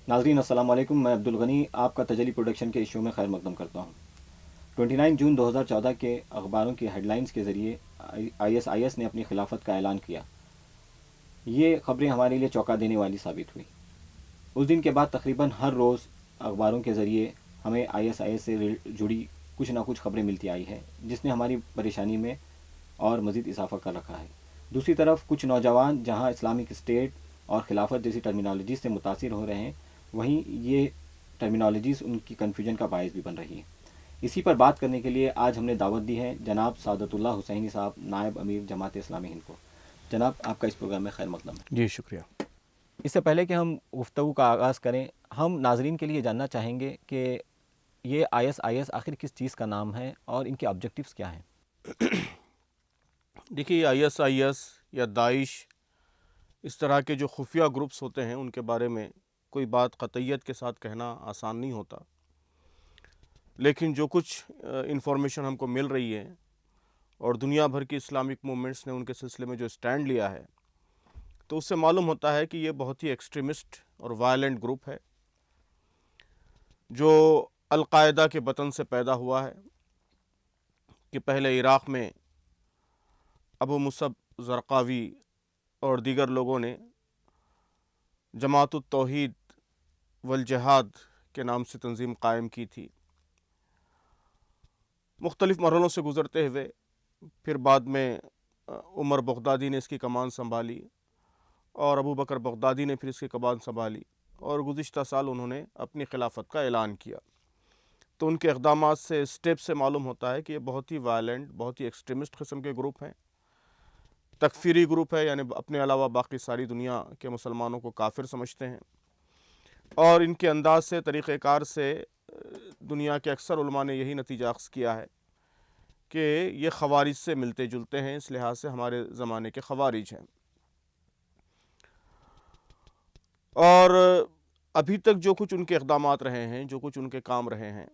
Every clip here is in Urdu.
ناظرین السلام علیکم، میں عبد الغنی آپ کا تجلی پروڈکشن کے ایشو میں خیر مقدم کرتا ہوں۔ 29 جون 2014 کے اخباروں کی ہیڈ لائنز کے ذریعے ISIS نے اپنی خلافت کا اعلان کیا۔ یہ خبریں ہمارے لیے چونکا دینے والی ثابت ہوئی۔ اس دن کے بعد تقریباً ہر روز اخباروں کے ذریعے ہمیں ISIS سے جڑی کچھ نہ کچھ خبریں ملتی آئی ہیں، جس نے ہماری پریشانی میں اور مزید اضافہ کر رکھا ہے۔ دوسری طرف کچھ نوجوان جہاں اسلامک اسٹیٹ اور خلافت جیسی ٹرمینالوجی سے متاثر ہو رہے ہیں، وہیں یہ ٹرمینالوجیز ان کی کنفیوژن کا باعث بھی بن رہی ہیں۔ اسی پر بات کرنے کے لیے آج ہم نے دعوت دی ہے جناب سعادت اللہ حسینی صاحب، نائب امیر جماعت اسلامی ہند کو۔ جناب، آپ کا اس پروگرام میں خیر مقدم ہے۔ جی شکریہ۔ اس سے پہلے کہ ہم گفتگو کا آغاز کریں، ہم ناظرین کے لیے جاننا چاہیں گے کہ یہ ISIS آخر کس چیز کا نام ہے اور ان کے آبجیکٹیوز کیا ہیں؟ دیکھیے ISIS یا داعش اس طرح کے جو خفیہ گروپس ہوتے ہیں ان کے بارے میں کوئی بات قطعیت کے ساتھ کہنا آسان نہیں ہوتا، لیکن جو کچھ انفارمیشن ہم کو مل رہی ہے اور دنیا بھر کی اسلامک موومنٹس نے ان کے سلسلے میں جو سٹینڈ لیا ہے، تو اس سے معلوم ہوتا ہے کہ یہ بہت ہی ایکسٹریمسٹ اور وائلنٹ گروپ ہے جو القاعدہ کے بطن سے پیدا ہوا ہے، کہ پہلے عراق میں ابو مصعب زرقاوی اور دیگر لوگوں نے جماعت التوحید والجہاد کے نام سے تنظیم قائم کی تھی۔ مختلف مرحلوں سے گزرتے ہوئے پھر بعد میں عمر بغدادی نے اس کی کمان سنبھالی اور ابو بکر بغدادی نے پھر اس کی کمان سنبھالی، اور گزشتہ سال انہوں نے اپنی خلافت کا اعلان کیا۔ تو ان کے اقدامات سے، اسٹیپ سے معلوم ہوتا ہے کہ یہ بہت ہی وائلنٹ، بہت ہی ایکسٹریمسٹ قسم کے گروپ ہیں، تکفیری گروپ ہے، یعنی اپنے علاوہ باقی ساری دنیا کے مسلمانوں کو کافر سمجھتے ہیں، اور ان کے انداز سے، طریقہ کار سے دنیا کے اکثر علماء نے یہی نتیجہ اخذ کیا ہے کہ یہ خوارج سے ملتے جلتے ہیں، اس لحاظ سے ہمارے زمانے کے خوارج ہیں۔ اور ابھی تک جو کچھ ان کے اقدامات رہے ہیں، جو کچھ ان کے کام رہے ہیں،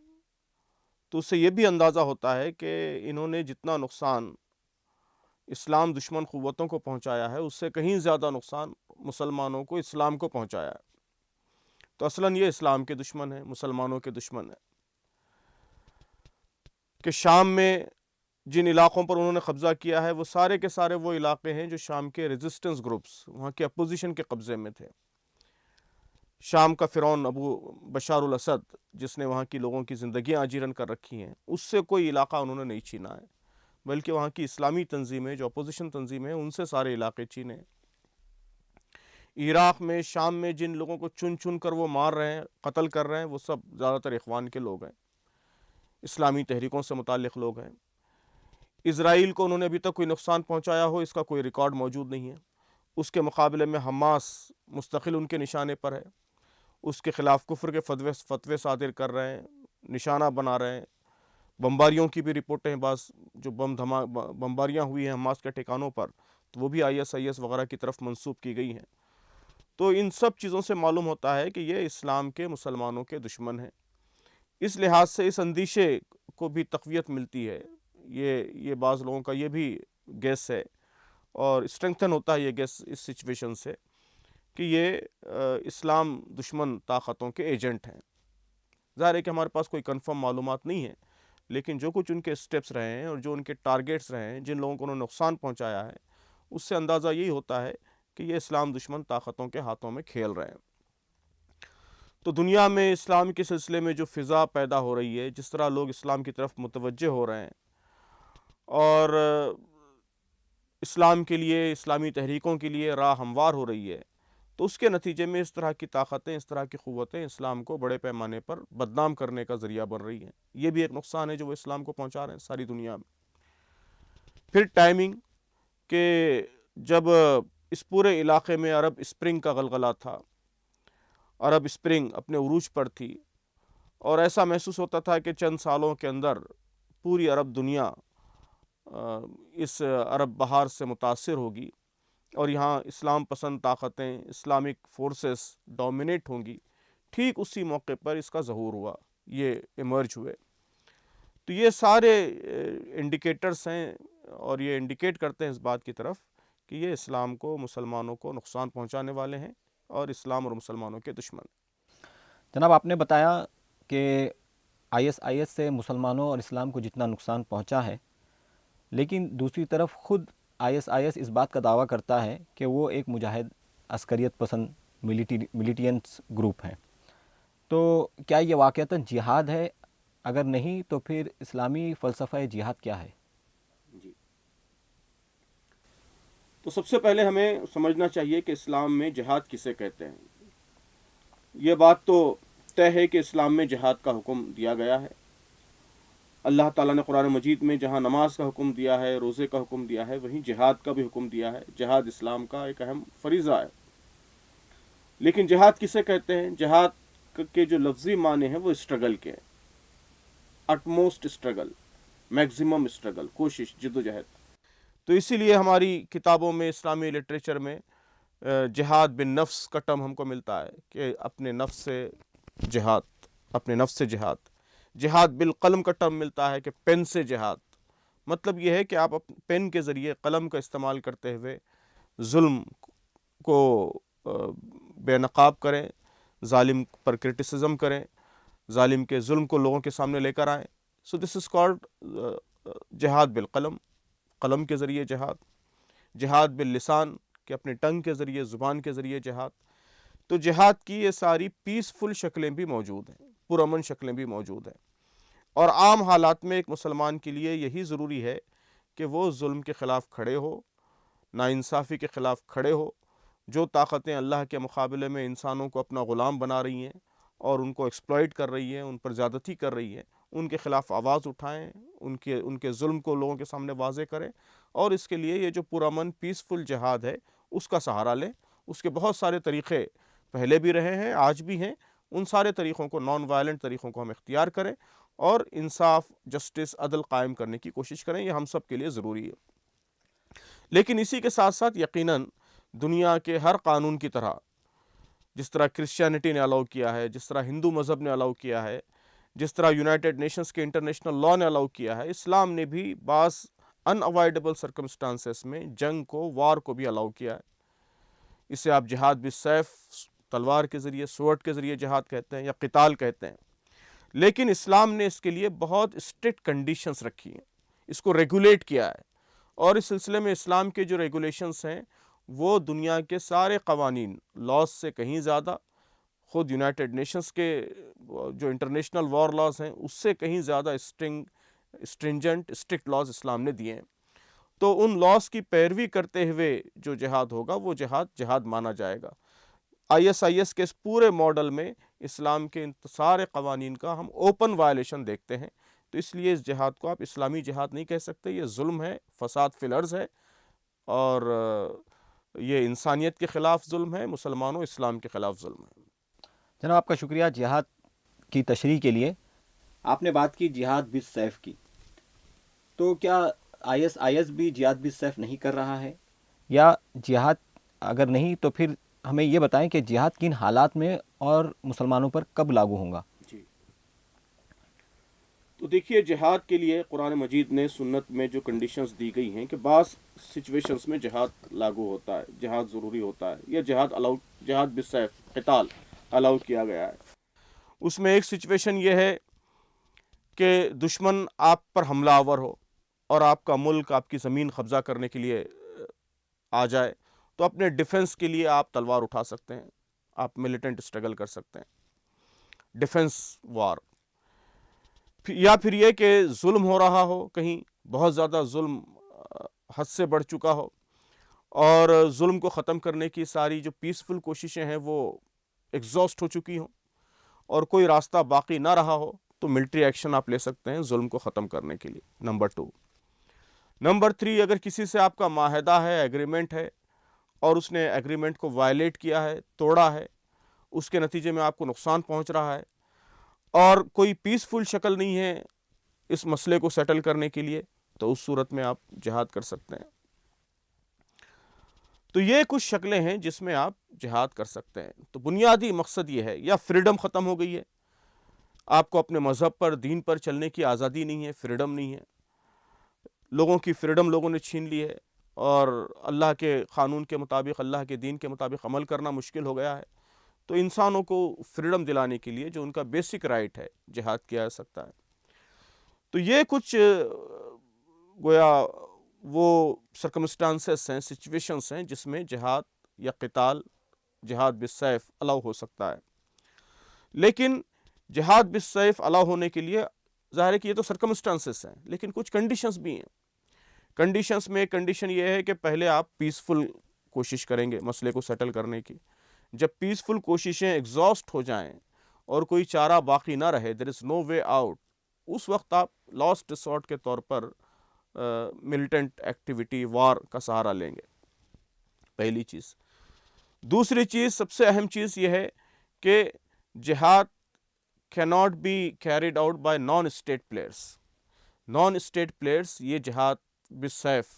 تو اس سے یہ بھی اندازہ ہوتا ہے کہ انہوں نے جتنا نقصان اسلام دشمن قوتوں کو پہنچایا ہے، اس سے کہیں زیادہ نقصان مسلمانوں کو، اسلام کو پہنچایا ہے۔ تو اصلاً یہ اسلام کے دشمن ہیں، مسلمانوں کے دشمن ہیں، کہ شام میں جن علاقوں پر انہوں نے قبضہ کیا ہے وہ سارے کے سارے وہ علاقے ہیں جو شام کے ریزسٹنس گروپس، وہاں کے اپوزیشن کے قبضے میں تھے۔ شام کا فرعون ابو بشار الاسد، جس نے وہاں کی لوگوں کی زندگیاں اجیرن کر رکھی ہیں، اس سے کوئی علاقہ انہوں نے نہیں چھینا ہے، بلکہ وہاں کی اسلامی تنظیمیں جو اپوزیشن تنظیمیں ہیں، ان سے سارے علاقے چھینے۔ عراق میں، شام میں جن لوگوں کو چن چن کر وہ مار رہے ہیں، قتل کر رہے ہیں، وہ سب زیادہ تر اخوان کے لوگ ہیں، اسلامی تحریکوں سے متعلق لوگ ہیں۔ اسرائیل کو انہوں نے ابھی تک کوئی نقصان پہنچایا ہو، اس کا کوئی ریکارڈ موجود نہیں ہے۔ اس کے مقابلے میں حماس مستقل ان کے نشانے پر ہے، اس کے خلاف کفر کے فتوے صادر کر رہے ہیں، نشانہ بنا رہے ہیں۔ بمباریوں کی بھی رپورٹیں، بعض جو بمباریاں ہوئی ہیں حماس کے ٹھکانوں پر، تو وہ بھی ISIS وغیرہ کی طرف منسوب کی گئی ہیں۔ تو ان سب چیزوں سے معلوم ہوتا ہے کہ یہ اسلام کے، مسلمانوں کے دشمن ہیں۔ اس لحاظ سے اس اندیشے کو بھی تقویت ملتی ہے، یہ بعض لوگوں کا یہ بھی گیس ہے، اور اسٹرنگتھن ہوتا ہے یہ گیس اس سچویشن سے، کہ یہ اسلام دشمن طاقتوں کے ایجنٹ ہیں۔ ظاہر ہے کہ ہمارے پاس کوئی کنفرم معلومات نہیں ہے، لیکن جو کچھ ان کے سٹیپس رہے ہیں اور جو ان کے ٹارگیٹس رہے ہیں، جن لوگوں کو انہوں نے نقصان پہنچایا ہے، اس سے اندازہ یہی ہوتا ہے کہ یہ اسلام دشمن طاقتوں کے ہاتھوں میں کھیل رہے ہیں۔ تو دنیا میں اسلام کے سلسلے میں جو فضا پیدا ہو رہی ہے، جس طرح لوگ اسلام کی طرف متوجہ ہو رہے ہیں اور اسلام کے لیے، اسلامی تحریکوں کے لیے راہ ہموار ہو رہی ہے، تو اس کے نتیجے میں اس طرح کی طاقتیں، اس طرح کی قوتیں اسلام کو بڑے پیمانے پر بدنام کرنے کا ذریعہ بن رہی ہیں۔ یہ بھی ایک نقصان ہے جو وہ اسلام کو پہنچا رہے ہیں ساری دنیا میں۔ پھر ٹائمنگ، کہ جب اس پورے علاقے میں عرب اسپرنگ کا غلغلہ تھا، عرب اسپرنگ اپنے عروج پر تھی، اور ایسا محسوس ہوتا تھا کہ چند سالوں کے اندر پوری عرب دنیا اس عرب بہار سے متاثر ہوگی، اور یہاں اسلام پسند طاقتیں، اسلامک فورسز ڈومینیٹ ہوں گی۔ ٹھیک اسی موقع پر اس کا ظہور ہوا، یہ ایمرج ہوئے۔ تو یہ سارے انڈیکیٹرز ہیں، اور یہ انڈیکیٹ کرتے ہیں اس بات کی طرف کہ یہ اسلام کو، مسلمانوں کو نقصان پہنچانے والے ہیں، اور اسلام اور مسلمانوں کے دشمن۔ جناب آپ نے بتایا کہ ISIS سے مسلمانوں اور اسلام کو جتنا نقصان پہنچا ہے، لیکن دوسری طرف خود ISIS اس بات کا دعویٰ کرتا ہے کہ وہ ایک مجاہد عسکریت پسند ملیٹینٹس گروپ ہیں. تو کیا یہ واقعتاً جہاد ہے؟ اگر نہیں تو پھر اسلامی فلسفہ جہاد کیا ہے؟ جی، تو سب سے پہلے ہمیں سمجھنا چاہیے کہ اسلام میں جہاد کسے کہتے ہیں. یہ بات تو طے ہے کہ اسلام میں جہاد کا حکم دیا گیا ہے. اللہ تعالیٰ نے قرآن مجید میں جہاں نماز کا حکم دیا ہے، روزے کا حکم دیا ہے، وہیں جہاد کا بھی حکم دیا ہے. جہاد اسلام کا ایک اہم فریضہ ہے. لیکن جہاد کسے کہتے ہیں؟ جہاد کے جو لفظی معنی ہیں وہ اسٹرگل کے ہیں. اٹموسٹ اسٹرگل، میکسیمم اسٹرگل، کوشش، جد و جہد. تو اسی لیے ہماری کتابوں میں، اسلامی لٹریچر میں جہاد بن نفس کا ٹرم ہم کو ملتا ہے کہ اپنے نفس سے جہاد، اپنے نفس سے جہاد. جہاد بالقلم کا ٹرم ملتا ہے کہ پین سے جہاد. مطلب یہ ہے کہ آپ پین کے ذریعے، قلم کا استعمال کرتے ہوئے ظلم کو بے نقاب کریں، ظالم پر کرٹیسزم کریں، ظالم کے ظلم کو لوگوں کے سامنے لے کر آئیں. سو دس از کالڈ جہاد بالقلم، قلم کے ذریعے جہاد. جہاد باللسان، کہ اپنے ٹنگ کے ذریعے، زبان کے ذریعے جہاد. تو جہاد کی یہ ساری پیسفل شکلیں بھی موجود ہیں، پرامن شکلیں بھی موجود ہیں. اور عام حالات میں ایک مسلمان کے لیے یہی ضروری ہے کہ وہ ظلم کے خلاف کھڑے ہو، ناانصافی کے خلاف کھڑے ہو. جو طاقتیں اللہ کے مقابلے میں انسانوں کو اپنا غلام بنا رہی ہیں اور ان کو ایکسپلائٹ کر رہی ہیں، ان پر زیادتی کر رہی ہیں، ان کے خلاف آواز اٹھائیں، ان کے ظلم کو لوگوں کے سامنے واضح کریں. اور اس کے لیے یہ جو پرامن پیسفل جہاد ہے اس کا سہارا لیں. اس کے بہت سارے طریقے پہلے بھی رہے ہیں، آج بھی ہیں. ان سارے طریقوں کو، نان وائلنٹ طریقوں کو ہم اختیار کریں اور انصاف، جسٹس، عدل قائم کرنے کی کوشش کریں. یہ ہم سب کے لیے ضروری ہے. لیکن اسی کے ساتھ ساتھ یقیناً دنیا کے ہر قانون کی طرح، جس طرح کرسچینٹی نے الاؤ کیا ہے، جس طرح ہندو مذہب نے الاؤ کیا ہے، جس طرح یونائٹڈ نیشنز کے انٹرنیشنل لاء نے الاؤ کیا ہے، اسلام نے بھی بعض ان اوائڈیبل سرکمسٹانسز میں جنگ کو، وار کو بھی الاؤ کیا ہے. اسے آپ جہاد بالسیف، تلوار کے ذریعے، سوورڈ کے ذریعے جہاد کہتے ہیں یا قتال کہتے ہیں. لیکن اسلام نے اس کے لیے بہت اسٹرکٹ کنڈیشنز رکھی ہیں، اس کو ریگولیٹ کیا ہے. اور اس سلسلے میں اسلام کے جو ریگولیشنز ہیں وہ دنیا کے سارے قوانین، لاز سے کہیں زیادہ، خود یونائٹڈ نیشنز کے جو انٹرنیشنل وار لاز ہیں اس سے کہیں زیادہ اسٹرنجنٹ، اسٹرکٹ لاز اسلام نے دیے ہیں. تو ان لاز کی پیروی کرتے ہوئے جو جہاد ہوگا وہ جہاد مانا جائے گا. ISIS کے اس پورے ماڈل میں اسلام کے ان سارے قوانین کا ہم اوپن وائلیشن دیکھتے ہیں. تو اس لیے اس جہاد کو آپ اسلامی جہاد نہیں کہہ سکتے. یہ ظلم ہے، فساد فی الارض ہے، اور یہ انسانیت کے خلاف ظلم ہے، مسلمانوں اسلام کے خلاف ظلم ہے. جناب آپ کا شکریہ جہاد کی تشریح کے لیے. آپ نے بات کی جہاد بالسیف کی، تو کیا ISIS بھی جہاد بالسیف نہیں کر رہا ہے؟ یا جہاد اگر نہیں تو پھر ہمیں یہ بتائیں کہ جہاد کن حالات میں اور مسلمانوں پر کب لاگو ہوگا؟ جی، تو دیکھیے، جہاد کے لیے قرآن مجید نے، سنت میں جو کنڈیشنز دی گئی ہیں کہ بعض سچویشنز میں جہاد لاگو ہوتا ہے، جہاد ضروری ہوتا ہے، یا جہاد بالسیف، قتال الاؤ کیا گیا ہے. اس میں ایک سچویشن یہ ہے کہ دشمن آپ پر حملہ آور ہو اور آپ کا ملک، آپ کی زمین قبضہ کرنے کے لیے آ جائے، تو اپنے ڈیفنس کے لیے آپ تلوار اٹھا سکتے ہیں، آپ ملیٹنٹ اسٹرگل کر سکتے ہیں، ڈیفنس وار. یا پھر یہ کہ ظلم ہو رہا ہو، کہیں بہت زیادہ ظلم حد سے بڑھ چکا ہو اور ظلم کو ختم کرنے کی ساری جو پیسفل کوششیں ہیں وہ ایگزاسٹ ہو چکی ہوں اور کوئی راستہ باقی نہ رہا ہو، تو ملٹری ایکشن آپ لے سکتے ہیں ظلم کو ختم کرنے کے لیے. نمبر 2. نمبر 3، اگر کسی سے آپ کا معاہدہ ہے، ایگریمنٹ ہے، اور اس نے ایگریمنٹ کو وائلیٹ کیا ہے، توڑا ہے، اس کے نتیجے میں آپ کو نقصان پہنچ رہا ہے اور کوئی پیسفل شکل نہیں ہے اس مسئلے کو سیٹل کرنے کے لیے، تو اس صورت میں آپ جہاد کر سکتے ہیں. تو یہ کچھ شکلیں ہیں جس میں آپ جہاد کر سکتے ہیں. تو بنیادی مقصد یہ ہے، یا فریڈم ختم ہو گئی ہے، آپ کو اپنے مذہب پر، دین پر چلنے کی آزادی نہیں ہے، فریڈم نہیں ہے، لوگوں کی فریڈم لوگوں نے چھین لی ہے اور اللہ کے قانون کے مطابق، اللہ کے دین کے مطابق عمل کرنا مشکل ہو گیا ہے. تو انسانوں کو فریڈم دلانے کے لیے جو ان کا بیسک رائٹ ہے جہاد کیا جا سکتا ہے۔ تو یہ کچھ گویا وہ سرکمسٹانسز ہیں، سچویشنز ہیں جس میں جہاد یا قتال، جہاد بالسیف الاؤ ہو سکتا ہے۔ لیکن جہاد بالسیف الاؤ ہونے کے لیے ظاہر ہے کہ یہ تو سرکمسٹانسز ہیں، لیکن کچھ کنڈیشنز بھی ہیں۔ کنڈیشنز میں ایک کنڈیشن یہ ہے کہ پہلے آپ پیسفل کوشش کریں گے مسئلے کو سیٹل کرنے کی۔ جب پیسفل کوششیں ایگزاسٹ ہو جائیں اور کوئی چارہ باقی نہ رہے، دیر از نو وے آؤٹ، اس وقت آپ لاسٹ ریسورٹ کے طور پر ملیٹنٹ ایکٹیویٹی، وار کا سہارا لیں گے، پہلی چیز۔ دوسری چیز، سب سے اہم چیز یہ ہے کہ جہاد cannot be carried out by non-state players۔ non-state players یہ جہاد بالسیف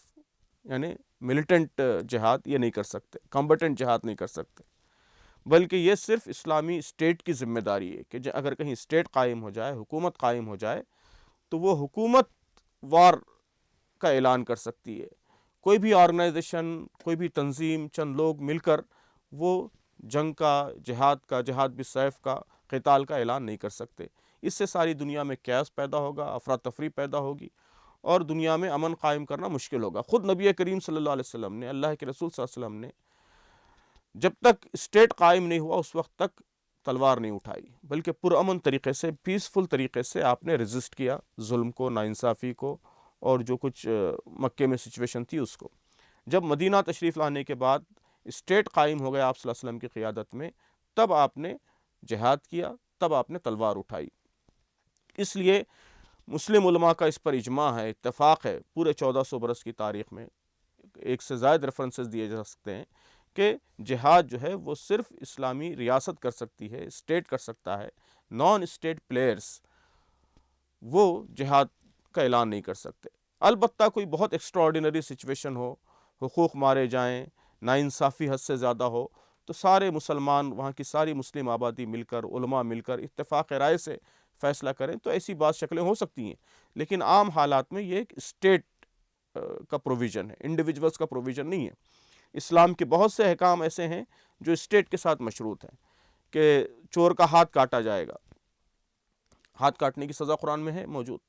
یعنی ملیٹنٹ جہاد یہ نہیں کر سکتے، کمبٹنٹ جہاد نہیں کر سکتے، بلکہ یہ صرف اسلامی اسٹیٹ کی ذمہ داری ہے کہ اگر کہیں اسٹیٹ قائم ہو جائے، حکومت قائم ہو جائے، تو وہ حکومت وار کا اعلان کر سکتی ہے۔ کوئی بھی آرگنائزیشن، کوئی بھی تنظیم، چند لوگ مل کر وہ جنگ کا، جہاد بالسیف کا، قتال کا اعلان نہیں کر سکتے۔ اس سے ساری دنیا میں کیاس پیدا ہوگا، افراتفری پیدا ہوگی، اور دنیا میں امن قائم کرنا مشکل ہوگا۔ خود نبی کریم صلی اللہ علیہ وسلم نے، اللہ کے رسول صلی اللہ علیہ وسلم نے جب تک اسٹیٹ قائم نہیں ہوا اس وقت تک تلوار نہیں اٹھائی، بلکہ پرامن طریقے سے، پیسفل طریقے سے آپ نے ریزسٹ کیا ظلم کو، ناانصافی کو، اور جو کچھ مکے میں سچویشن تھی اس کو۔ جب مدینہ تشریف لانے کے بعد اسٹیٹ قائم ہو گیا آپ صلی اللہ علیہ وسلم کی قیادت میں، تب آپ نے جہاد کیا، تب آپ نے تلوار اٹھائی۔ اس لیے مسلم علماء کا اس پر اجماع ہے، اتفاق ہے، پورے 1400 برس کی تاریخ میں ایک سے زائد ریفرنسز دیے جا سکتے ہیں کہ جہاد جو ہے وہ صرف اسلامی ریاست کر سکتی ہے، اسٹیٹ کر سکتا ہے، نان اسٹیٹ پلیئرز وہ جہاد کا اعلان نہیں کر سکتے۔ البتہ کوئی بہت ایکسٹراڈینری سچویشن ہو، حقوق مارے جائیں، ناانصافی حد سے زیادہ ہو، تو سارے مسلمان، وہاں کی ساری مسلم آبادی مل کر، علماء مل کر اتفاق رائے سے فیصلہ کریں تو ایسی بعض شکلیں ہو سکتی ہیں، لیکن عام حالات میں یہ ایک اسٹیٹ کا پروویژن ہے، انڈیویجولز کا پروویژن نہیں ہے۔ اسلام کے بہت سے احکام ایسے ہیں جو اسٹیٹ کے ساتھ مشروط ہیں، کہ چور کا ہاتھ کاٹا جائے گا، ہاتھ کاٹنے کی سزا قرآن میں ہے موجود،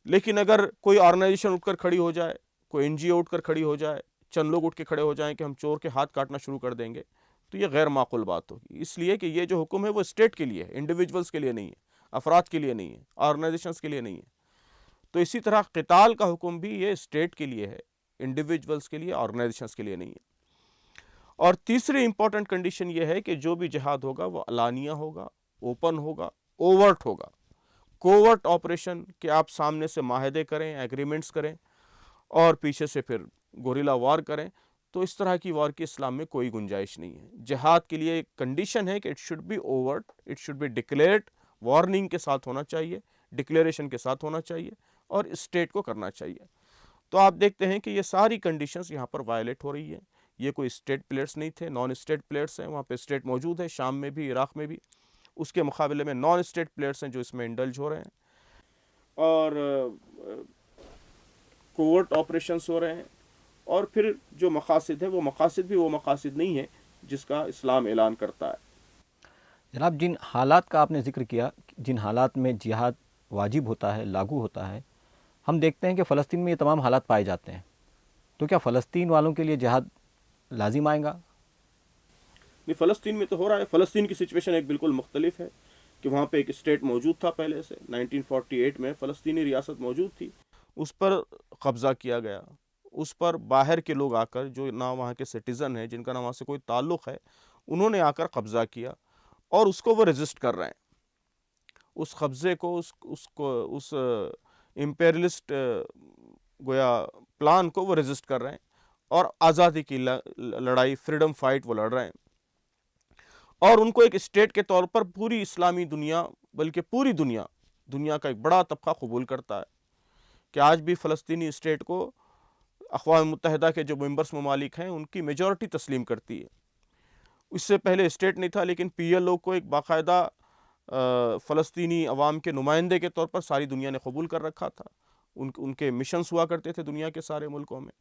لیکن اگر کوئی آرگنائزیشن اٹھ کر کھڑی ہو جائے، کوئی این جی او اٹھ کر کھڑی ہو جائے، چند لوگ اٹھ کے کھڑے ہو جائیں کہ ہم چور کے ہاتھ کاٹنا شروع کر دیں گے، تو یہ غیر معقول بات ہوگی، اس لیے کہ یہ جو حکم ہے وہ اسٹیٹ کے لیے ہے، انڈیویجولز کے لیے نہیں ہے، افراد کے لیے نہیں ہے، آرگنائزیشنز کے لیے نہیں ہے۔ تو اسی طرح قتال کا حکم بھی یہ اسٹیٹ کے لیے ہے، انڈیویجولز کے لیے، آرگنائزیشنز کے لیے نہیں ہے۔ اور تیسری امپورٹنٹ کنڈیشن یہ ہے کہ جو بھی جہاد ہوگا وہ علانیہ ہوگا، اوپن ہوگا، اوورٹ ہوگا۔ کوورٹ آپریشن کہ آپ سامنے سے معاہدے کریں، ایگریمنٹس کریں، اور پیچھے سے پھر گوریلا وار کریں، تو اس طرح کی وار کی اسلام میں کوئی گنجائش نہیں ہے۔ جہاد کے لیے ایک کنڈیشن ہے کہ it should be overt, it should be declared, warning کے ساتھ ہونا چاہیے، ڈکلیریشن کے ساتھ ہونا چاہیے، اور اسٹیٹ کو کرنا چاہیے۔ تو آپ دیکھتے ہیں کہ یہ ساری کنڈیشنز یہاں پر وائلیٹ ہو رہی ہیں۔ یہ کوئی اسٹیٹ پلیئرز نہیں تھے، نان اسٹیٹ پلیئرز ہیں، وہاں پہ اسٹیٹ موجود ہے، شام میں بھی، عراق میں بھی، اس کے مقابلے میں نان اسٹیٹ پلیئرز ہیں جو اس میں انڈلج ہو رہے ہیں، اور کوورٹ آپریشنز ہو رہے ہیں، اور پھر جو مقاصد ہے وہ مقاصد بھی وہ مقاصد نہیں ہے جس کا اسلام اعلان کرتا ہے۔ جناب، جن حالات کا آپ نے ذکر کیا، جن حالات میں جہاد واجب ہوتا ہے، لاگو ہوتا ہے، ہم دیکھتے ہیں کہ فلسطین میں یہ تمام حالات پائے جاتے ہیں، تو کیا فلسطین والوں کے لیے جہاد لازم آئے گا؟ نہیں، فلسطین میں تو ہو رہا ہے۔ فلسطین کی سچویشن ایک بالکل مختلف ہے کہ وہاں پہ ایک اسٹیٹ موجود تھا پہلے سے، 1948 میں فلسطینی ریاست موجود تھی، اس پر قبضہ کیا گیا، اس پر باہر کے لوگ آ کر، جو نہ وہاں کے سٹیزن ہیں، جن کا نہ وہاں سے کوئی تعلق ہے، انہوں نے آ کر قبضہ کیا، اور اس کو وہ ریزسٹ کر رہے ہیں، اس قبضے کو، اس امپیریلسٹ گویا پلان کو وہ ریزسٹ کر رہے ہیں، اور آزادی کی لڑائی، فریڈم فائٹ وہ لڑ رہے ہیں، اور ان کو ایک اسٹیٹ کے طور پر پوری اسلامی دنیا، بلکہ پوری دنیا کا ایک بڑا طبقہ قبول کرتا ہے، کہ آج بھی فلسطینی اسٹیٹ کو اقوام متحدہ کے جو ممبرس ممالک ہیں ان کی میجورٹی تسلیم کرتی ہے۔ اس سے پہلے اسٹیٹ نہیں تھا، لیکن پی ایل او کو ایک باقاعدہ فلسطینی عوام کے نمائندے کے طور پر ساری دنیا نے قبول کر رکھا تھا، ان کے مشنز ہوا کرتے تھے دنیا کے سارے ملکوں میں،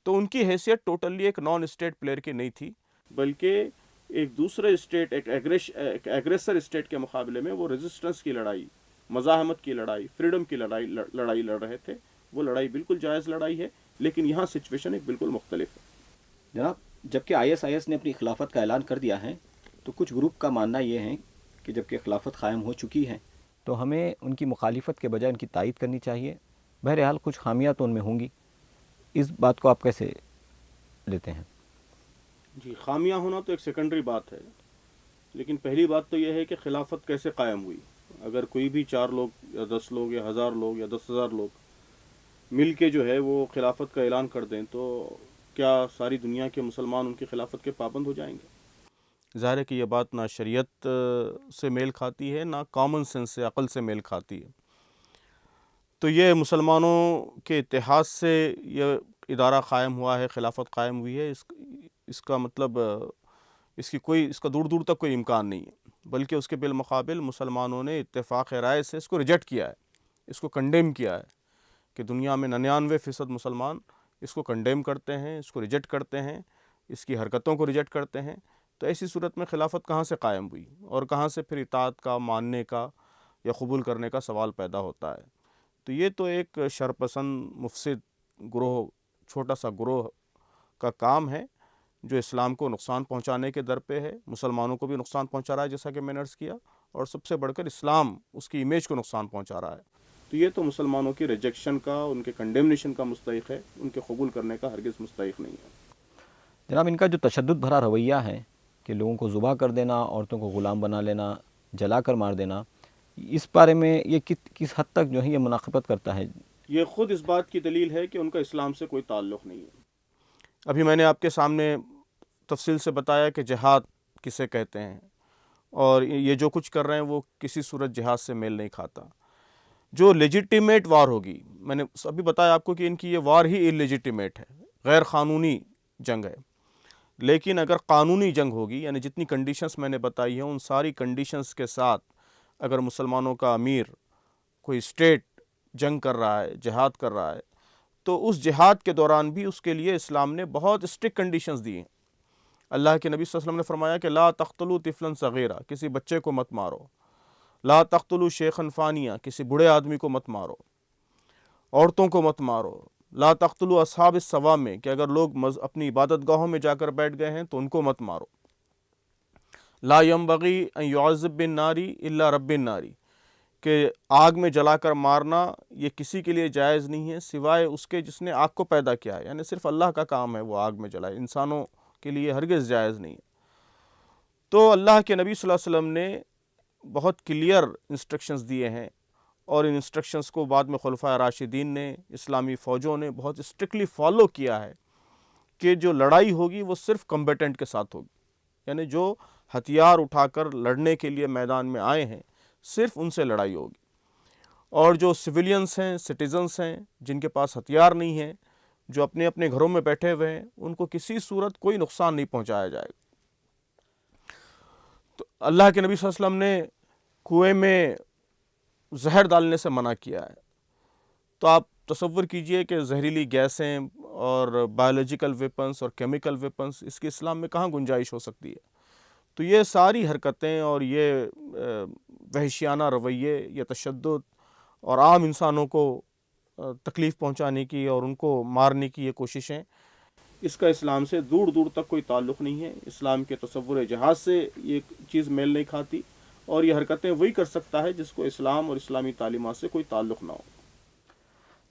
تو ان کی حیثیت ٹوٹلی ایک نان اسٹیٹ پلیئر کی نہیں تھی، بلکہ ایک دوسرے اسٹیٹ ایک ایگریسر اسٹیٹ کے مقابلے میں وہ ریزسٹنس کی لڑائی، مزاحمت کی لڑائی، فریڈم کی لڑائی لڑ رہے تھے. وہ لڑائی بالکل جائز لڑائی ہے، لیکن یہاں سچویشن ایک بالکل مختلف ہے. جناب، جبکہ ISIS نے اپنی خلافت کا اعلان کر دیا ہے تو کچھ گروپ کا ماننا یہ ہے کہ جبکہ خلافت قائم ہو چکی ہے تو ہمیں ان کی مخالفت کے بجائے ان کی تائید کرنی چاہیے. بہرحال کچھ خامیاں تو ان میں ہوں گی، اس بات کو آپ کیسے لیتے ہیں؟ جی، خامیاں ہونا تو ایک سیکنڈری بات ہے، لیکن پہلی بات تو یہ ہے کہ خلافت کیسے قائم ہوئی. اگر کوئی بھی 4 لوگ یا 10 لوگ یا 1000 لوگ یا 10,000 لوگ مل کے جو ہے وہ خلافت کا اعلان کر دیں تو کیا ساری دنیا کے مسلمان ان کی خلافت کے پابند ہو جائیں گے؟ ظاہر ہے کہ یہ بات نہ شریعت سے میل کھاتی ہے، نہ کامن سینس سے، عقل سے میل کھاتی ہے. تو یہ مسلمانوں کے اتحاد سے یہ ادارہ قائم ہوا ہے، خلافت قائم ہوئی ہے، اس کا مطلب اس کا دور دور تک کوئی امکان نہیں ہے، بلکہ اس کے بالمقابل مسلمانوں نے اتفاق رائے سے اس کو ریجیکٹ کیا ہے، اس کو کنڈیم کیا ہے کہ دنیا میں 99% مسلمان اس کو کنڈیم کرتے ہیں، اس کو ریجیکٹ کرتے ہیں، اس کی حرکتوں کو ریجیکٹ کرتے ہیں. تو ایسی صورت میں خلافت کہاں سے قائم ہوئی اور کہاں سے پھر اطاعت کا، ماننے کا یا قبول کرنے کا سوال پیدا ہوتا ہے؟ تو یہ تو ایک شرپسند مفسد گروہ، چھوٹا سا گروہ کا کام ہے جو اسلام کو نقصان پہنچانے کے در پہ ہے، مسلمانوں کو بھی نقصان پہنچا رہا ہے جیسا کہ میں نے عرض کیا، اور سب سے بڑھ کر اسلام، اس کی امیج کو نقصان پہنچا رہا ہے. تو یہ تو مسلمانوں کی ریجیکشن کا، ان کے کنڈیمنیشن کا مستحق ہے، ان کے قبول کرنے کا ہرگز مستحق نہیں ہے. جناب، ان کا جو تشدد بھرا رویہ ہے کہ لوگوں کو ذبح کر دینا، عورتوں کو غلام بنا لینا، جلا کر مار دینا، اس بارے میں یہ کس حد تک جو ہے یہ مناقبت کرتا ہے؟ یہ خود اس بات کی دلیل ہے کہ ان کا اسلام سے کوئی تعلق نہیں ہے. ابھی میں نے آپ کے سامنے تفصیل سے بتایا کہ جہاد کسے کہتے ہیں، اور یہ جو کچھ کر رہے ہیں وہ کسی صورت جہاد سے میل نہیں کھاتا. جو لیجیٹیمیٹ وار ہوگی، میں نے ابھی بتایا آپ کو کہ ان کی یہ وار ہی اللیجیٹیمیٹ ہے، غیر قانونی جنگ ہے. لیکن اگر قانونی جنگ ہوگی، یعنی جتنی کنڈیشنز میں نے بتائی ہیں ان ساری کنڈیشنز کے ساتھ اگر مسلمانوں کا امیر کوئی اسٹیٹ جنگ کر رہا ہے، جہاد کر رہا ہے، تو اس جہاد کے دوران بھی اس کے لیے اسلام نے بہت اسٹرکٹ کنڈیشنز دی ہیں. اللہ کے نبی صلی اللہ علیہ وسلم نے فرمایا کہ لا تقتلوا طفلا صغیرا، کسی بچے کو مت مارو. لا تقتلوا شیخا فانیا، کسی بوڑھے آدمی کو مت مارو. عورتوں کو مت مارو. لا تقتلوا اصحاب الصوامع، کہ اگر لوگ اپنی عبادت گاہوں میں جا کر بیٹھ گئے ہیں تو ان کو مت مارو. لا ينبغي ان يعذب بالنار الا رب النار، کہ آگ میں جلا کر مارنا یہ کسی کے لیے جائز نہیں ہے سوائے اس کے جس نے آگ کو پیدا کیا ہے، یعنی صرف اللہ کا کام ہے وہ آگ میں جلائے، انسانوں کے لیے ہرگز جائز نہیں ہے. تو اللہ کے نبی صلی اللہ علیہ وسلم نے بہت کلیئر انسٹرکشنز دیے ہیں، اور ان انسٹرکشنز کو بعد میں خلفائے راشدین نے، اسلامی فوجوں نے بہت اسٹرکٹلی فالو کیا ہے کہ جو لڑائی ہوگی وہ صرف کمبیٹنٹ کے ساتھ ہوگی، یعنی جو ہتھیار اٹھا کر لڑنے کے لیے میدان میں آئے ہیں صرف ان سے لڑائی ہوگی. اور جو سویلینز ہیں، سٹیزنز ہیں، جن کے پاس ہتھیار نہیں ہیں، جو اپنے اپنے گھروں میں بیٹھے ہوئے ہیں، ان کو کسی صورت کوئی نقصان نہیں پہنچایا جائے گا. تو اللہ کے نبی صلی اللہ علیہ وسلم نے کنویں میں زہر ڈالنے سے منع کیا ہے. تو آپ تصور کیجئے کہ زہریلی گیسیں اور بایولوجیکل ویپنز اور کیمیکل ویپنز، اس کی اسلام میں کہاں گنجائش ہو سکتی ہے؟ تو یہ ساری حرکتیں اور یہ وحشیانہ رویے، یہ تشدد اور عام انسانوں کو تکلیف پہنچانے کی اور ان کو مارنے کی یہ کوششیں، اس کا اسلام سے دور دور تک کوئی تعلق نہیں ہے. اسلام کے تصور جہاد سے یہ چیز میل نہیں کھاتی، اور یہ حرکتیں وہی کر سکتا ہے جس کو اسلام اور اسلامی تعلیمات سے کوئی تعلق نہ ہو.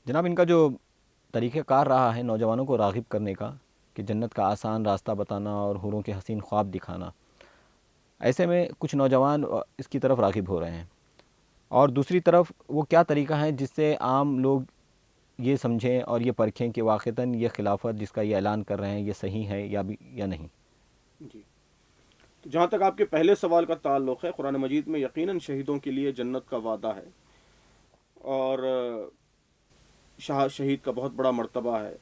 جناب، ان کا جو طریقہ کار رہا ہے نوجوانوں کو راغب کرنے کا کہ جنت کا آسان راستہ بتانا اور حوروں کے حسین خواب دکھانا، ایسے میں کچھ نوجوان اس کی طرف راغب ہو رہے ہیں، اور دوسری طرف وہ کیا طریقہ ہے جس سے عام لوگ یہ سمجھیں اور یہ پرکھیں کہ واقعتاً یہ خلافت جس کا یہ اعلان کر رہے ہیں یہ صحیح ہے یا نہیں؟ جی، تو جہاں تک آپ کے پہلے سوال کا تعلق ہے، قرآن مجید میں یقیناً شہیدوں کے لیے جنت کا وعدہ ہے، اور شہید کا بہت بڑا مرتبہ ہے،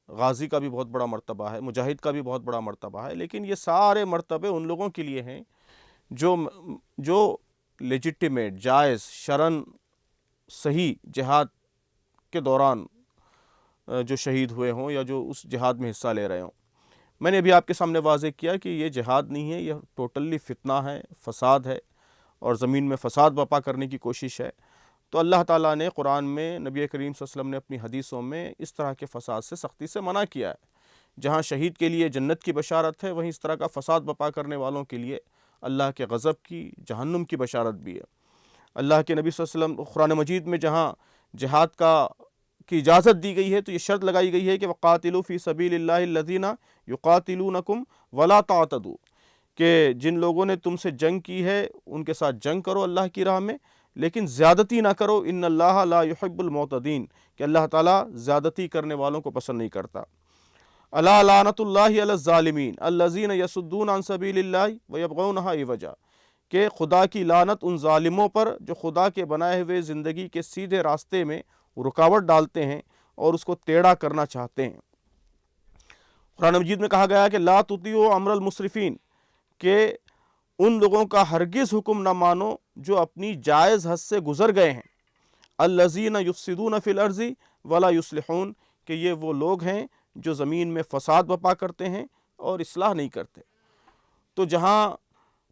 غازی کا بھی بہت بڑا مرتبہ ہے، مجاہد کا بھی بہت بڑا مرتبہ ہے. لیکن یہ سارے مرتبے ان لوگوں کے لیے ہیں جو لیجیٹیمیٹ، جائز، شرعاً صحیح جہاد کے دوران جو شہید ہوئے ہوں یا جو اس جہاد میں حصہ لے رہے ہوں. میں نے ابھی آپ کے سامنے واضح کیا کہ یہ جہاد نہیں ہے، یہ ٹوٹلی فتنہ ہے، فساد ہے، اور زمین میں فساد برپا کرنے کی کوشش ہے۔ تو اللہ تعالیٰ نے قرآن میں، نبی کریم صلی اللہ علیہ وسلم نے اپنی حدیثوں میں اس طرح کے فساد سے سختی سے منع کیا ہے۔ جہاں شہید کے لیے جنت کی بشارت ہے، وہیں اس طرح کا فساد برپا کرنے والوں کے لیے اللہ کے غضب کی، جہنم کی بشارت بھی ہے۔ اللہ کے نبی صلی اللہ علیہ وسلم قرآن مجید میں جہاں جہاد کی اجازت دی گئی ہے تو یہ شرط لگائی گئی ہے کہ وَقَاتِلُوا فِي سَبِيلِ اللَّهِ الَّذِينَ يُقَاتِلُونَكُمْ وَلَا تَعْتَدُوا، کہ جن لوگوں نے تم سے جنگ کی ہے ان کے ساتھ جنگ کرو اللہ کی راہ میں، لیکن زیادتی نہ کرو، ان اللہ لا يحب المعتدین، کہ اللہ تعالیٰ زیادتی کرنے والوں کو پسند نہیں کرتا۔ الا لعنۃ اللہ علی الظالمین الذین یصدون عن سبیل اللہ ویبغونہا عوجا، کہ خدا کی لعنت ان ظالموں پر جو خدا کے بنائے ہوئے زندگی کے سیدھے راستے میں رکاوٹ ڈالتے ہیں اور اس کو ٹیڑھا کرنا چاہتے ہیں۔ قرآن مجید میں کہا گیا ہے کہ لا تطیعوا امر المسرفین، کہ ان لوگوں کا ہرگز حکم نہ مانو جو اپنی جائز حد سے گزر گئے ہیں۔ الذین یفسدون فی الارض ولا یصلحون، کہ یہ وہ لوگ ہیں جو زمین میں فساد برپا کرتے ہیں اور اصلاح نہیں کرتے۔ تو جہاں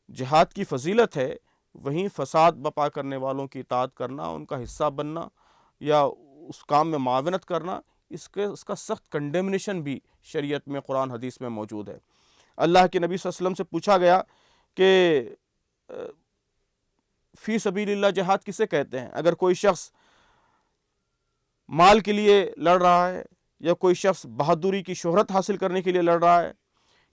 جہاد کی فضیلت ہے وہیں فساد برپا کرنے والوں کی اطاعت کرنا، ان کا حصہ بننا یا اس کام میں معاونت کرنا، اس کا سخت کنڈیمنیشن بھی شریعت میں، قرآن حدیث میں موجود ہے۔ اللہ کے نبی صلی اللہ علیہ وسلم سے پوچھا گیا کہ فی سبیل اللہ جہاد کسے کہتے ہیں؟ اگر کوئی شخص مال کے لیے لڑ رہا ہے، یا کوئی شخص بہادری کی شہرت حاصل کرنے کے لیے لڑ رہا ہے،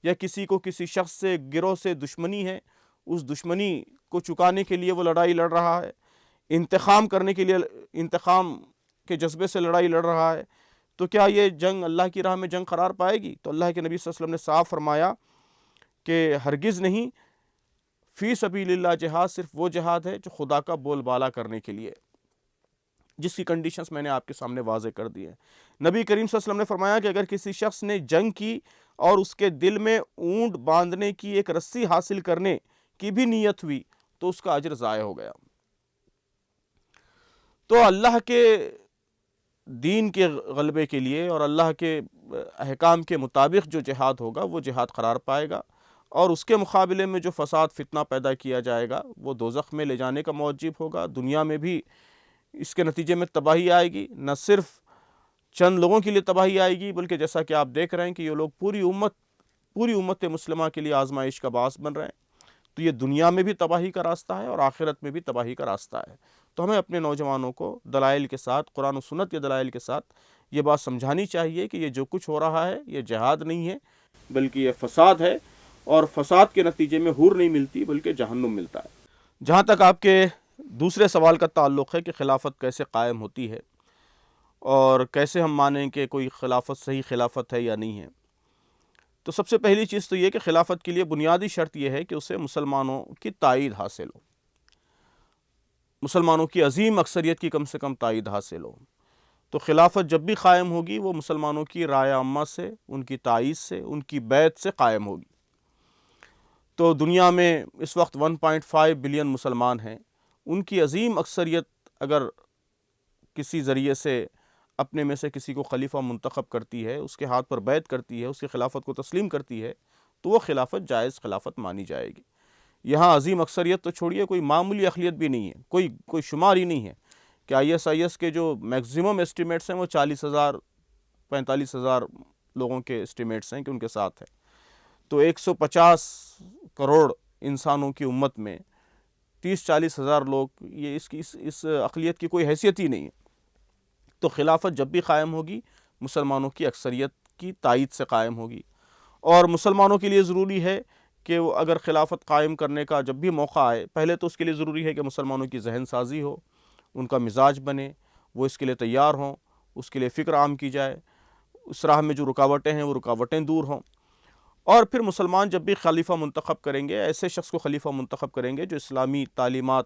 یا کسی کو کسی شخص سے گروہ سے دشمنی ہے، اس دشمنی کو چکانے کے لیے وہ لڑائی لڑ رہا ہے، انتقام کرنے کے لیے، انتقام کے جذبے سے لڑائی لڑ رہا ہے، تو کیا یہ جنگ اللہ کی راہ میں جنگ قرار پائے گی؟ تو اللہ کے نبی صلی اللہ علیہ وسلم نے صاف فرمایا کہ ہرگز نہیں، فی سبیل اللہ جہاد صرف وہ جہاد ہے جو خدا کا بول بالا کرنے کے لیے، جس کی کنڈیشنز میں نے آپ کے سامنے واضح کر دی ہیں۔ نبی کریم صلی اللہ علیہ وسلم نے فرمایا کہ اگر کسی شخص نے جنگ کی اور اس کے دل میں اونٹ باندھنے کی ایک رسی حاصل کرنے کی بھی نیت ہوئی تو اس کا اجر ضائع ہو گیا۔ تو اللہ کے دین کے غلبے کے لیے اور اللہ کے احکام کے مطابق جو جہاد ہوگا وہ جہاد قرار پائے گا، اور اس کے مقابلے میں جو فساد فتنہ پیدا کیا جائے گا وہ دوزخ میں لے جانے کا موجب ہوگا۔ دنیا میں بھی اس کے نتیجے میں تباہی آئے گی، نہ صرف چند لوگوں کے لیے تباہی آئے گی، بلکہ جیسا کہ آپ دیکھ رہے ہیں کہ یہ لوگ پوری امت مسلمہ کے لیے آزمائش کا باعث بن رہے ہیں۔ تو یہ دنیا میں بھی تباہی کا راستہ ہے اور آخرت میں بھی تباہی کا راستہ ہے۔ تو ہمیں اپنے نوجوانوں کو دلائل کے ساتھ، قرآن و سنت کے دلائل کے ساتھ یہ بات سمجھانی چاہیے کہ یہ جو کچھ ہو رہا ہے یہ جہاد نہیں ہے، بلکہ یہ فساد ہے، اور فساد کے نتیجے میں حور نہیں ملتی بلکہ جہنم ملتا ہے۔ جہاں تک آپ کے دوسرے سوال کا تعلق ہے کہ خلافت کیسے قائم ہوتی ہے اور کیسے ہم مانیں کہ کوئی خلافت صحیح خلافت ہے یا نہیں ہے، تو سب سے پہلی چیز تو یہ کہ خلافت کے لیے بنیادی شرط یہ ہے کہ اسے مسلمانوں کی تائید حاصل ہو، مسلمانوں کی عظیم اکثریت کی کم سے کم تائید حاصل ہو۔ تو خلافت جب بھی قائم ہوگی وہ مسلمانوں کی رائے عامہ سے، ان کی تائید سے، ان کی بیعت سے قائم ہوگی۔ تو دنیا میں اس وقت 1.5 بلین مسلمان ہیں، ان کی عظیم اکثریت اگر کسی ذریعے سے اپنے میں سے کسی کو خلیفہ منتخب کرتی ہے، اس کے ہاتھ پر بیعت کرتی ہے، اس کی خلافت کو تسلیم کرتی ہے، تو وہ خلافت جائز خلافت مانی جائے گی۔ یہاں عظیم اکثریت تو چھوڑیے، کوئی معمولی اقلیت بھی نہیں ہے، کوئی شمار ہی نہیں ہے کہ IS کے جو میکزیمم اسٹیمیٹس ہیں وہ 40,000 45,000 لوگوں کے اسٹیمیٹس ہیں کہ ان کے ساتھ ہے۔ تو 150 کروڑ انسانوں کی امت میں 30-40 ہزار لوگ، یہ اس اقلیت کی کوئی حیثیت ہی نہیں ہے۔ تو خلافت جب بھی قائم ہوگی مسلمانوں کی اکثریت کی تائید سے قائم ہوگی، اور مسلمانوں کے لیے ضروری ہے کہ وہ اگر خلافت قائم کرنے کا جب بھی موقع آئے، پہلے تو اس کے لیے ضروری ہے کہ مسلمانوں کی ذہن سازی ہو، ان کا مزاج بنے، وہ اس کے لیے تیار ہوں، اس کے لیے فکر عام کی جائے، اس راہ میں جو رکاوٹیں ہیں وہ رکاوٹیں دور ہوں۔ اور پھر مسلمان جب بھی خلیفہ منتخب کریں گے، ایسے شخص کو خلیفہ منتخب کریں گے جو اسلامی تعلیمات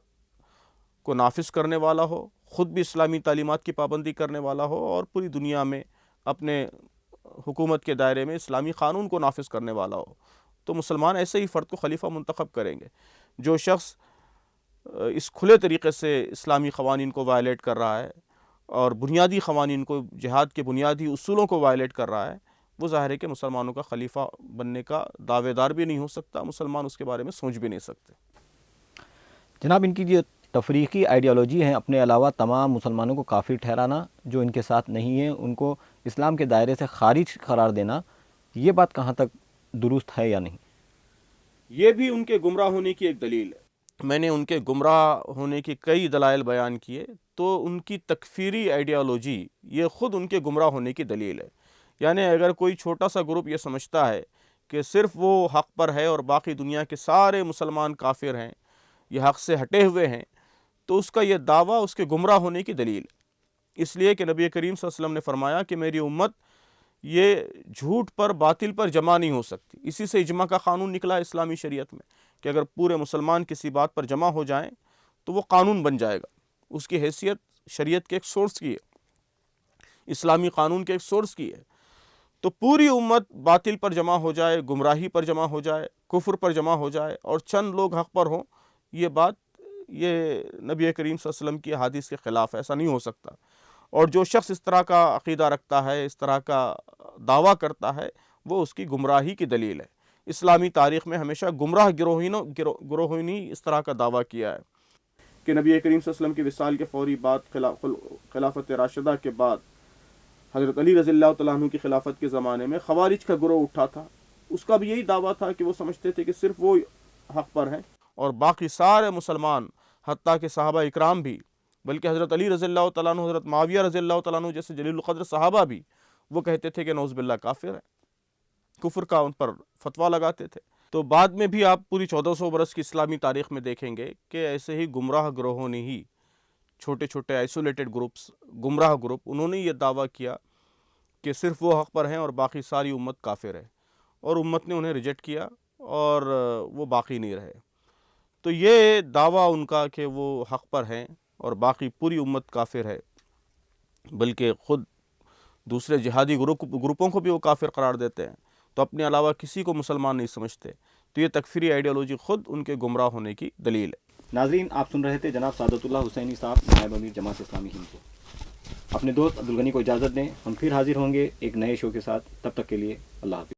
کو نافذ کرنے والا ہو، خود بھی اسلامی تعلیمات کی پابندی کرنے والا ہو، اور پوری دنیا میں اپنے حکومت کے دائرے میں اسلامی قانون کو نافذ کرنے والا ہو۔ تو مسلمان ایسے ہی فرد کو خلیفہ منتخب کریں گے۔ جو شخص اس کھلے طریقے سے اسلامی قوانین کو وائلیٹ کر رہا ہے اور بنیادی قوانین کو، جہاد کے بنیادی اصولوں کو وائلیٹ کر رہا ہے، وہ ظاہر ہے کہ مسلمانوں کا خلیفہ بننے کا دعوے دار بھی نہیں ہو سکتا، مسلمان اس کے بارے میں سوچ بھی نہیں سکتے۔ جناب، ان کی جو تفریقی آئیڈیالوجی ہے، اپنے علاوہ تمام مسلمانوں کو کافر ٹھہرانا، جو ان کے ساتھ نہیں ہیں ان کو اسلام کے دائرے سے خارج قرار دینا، یہ بات کہاں تک درست ہے یا نہیں؟ یہ بھی ان کے گمراہ ہونے کی ایک دلیل ہے۔ میں نے ان کے گمراہ ہونے کی کئی دلائل بیان کیے، تو ان کی تکفیری آئیڈیالوجی یہ خود ان کے گمراہ ہونے کی دلیل ہے۔ یعنی اگر کوئی چھوٹا سا گروپ یہ سمجھتا ہے کہ صرف وہ حق پر ہے اور باقی دنیا کے سارے مسلمان کافر ہیں، یہ حق سے ہٹے ہوئے ہیں، تو اس کا یہ دعویٰ اس کے گمراہ ہونے کی دلیل ہے۔ اس لیے کہ نبی کریم صلی اللہ علیہ وسلم نے فرمایا کہ میری امت یہ جھوٹ پر باطل پر جمع نہیں ہو سکتی۔ اسی سے اجماع کا قانون نکلا ہے اسلامی شریعت میں، کہ اگر پورے مسلمان کسی بات پر جمع ہو جائیں تو وہ قانون بن جائے گا۔ اس کی حیثیت شریعت کے ایک سورس کی ہے، اسلامی قانون کے ایک سورس کی ہے۔ تو پوری امت باطل پر جمع ہو جائے، گمراہی پر جمع ہو جائے، کفر پر جمع ہو جائے اور چند لوگ حق پر ہوں، یہ بات یہ نبی کریم صلی اللہ علیہ وسلم کی احادیث کے خلاف ہے، ایسا نہیں ہو سکتا۔ اور جو شخص اس طرح کا عقیدہ رکھتا ہے، اس طرح کا دعویٰ کرتا ہے، وہ اس کی گمراہی کی دلیل ہے۔ اسلامی تاریخ میں ہمیشہ گمراہ گروہوں نے اس طرح کا دعویٰ کیا ہے کہ نبی کریم صلی اللہ علیہ وسلم کی وصال کے فوری بعد خلافت راشدہ کے بعد حضرت علی رضی اللہ تعالیٰ عنہ کی خلافت کے زمانے میں خوارج کا گروہ اٹھا تھا۔ اس کا بھی یہی دعویٰ تھا کہ وہ سمجھتے تھے کہ صرف وہ حق پر ہیں اور باقی سارے مسلمان، حتیٰ کہ صحابہ اکرام بھی، بلکہ حضرت علی رضی اللہ تعالیٰ عنہ، حضرت معاویہ رضی اللہ تعالیٰ عنہ جیسے جلیل القدر صحابہ بھی، وہ کہتے تھے کہ نعوذ باللہ کافر ہے، کفر کا ان پر فتویٰ لگاتے تھے۔ تو بعد میں بھی آپ پوری 1400 برس کی اسلامی تاریخ میں دیکھیں گے کہ ایسے ہی گمراہ گروہوں نے ہی، چھوٹے چھوٹے آئسولیٹڈ گروپس، گمراہ گروپ، انہوں نے یہ دعویٰ کیا کہ صرف وہ حق پر ہیں اور باقی ساری امت کافر ہے، اور امت نے انہیں ریجیکٹ کیا اور وہ باقی نہیں رہے۔ تو یہ دعویٰ ان کا کہ وہ حق پر ہیں اور باقی پوری امت کافر ہے، بلکہ خود دوسرے جہادی گروپوں کو بھی وہ کافر قرار دیتے ہیں، تو اپنے علاوہ کسی کو مسلمان نہیں سمجھتے، تو یہ تکفیری آئیڈیالوجی خود ان کے گمراہ ہونے کی دلیل ہے۔ ناظرین، آپ سن رہے تھے جناب سعادت اللہ حسینی صاحب، نائب امیر جماعت اسلامی ہند کو۔ اپنے دوست عبدالغنی کو اجازت دیں، ہم پھر حاضر ہوں گے ایک نئے شو کے ساتھ، تب تک کے لیے اللہ حافظ۔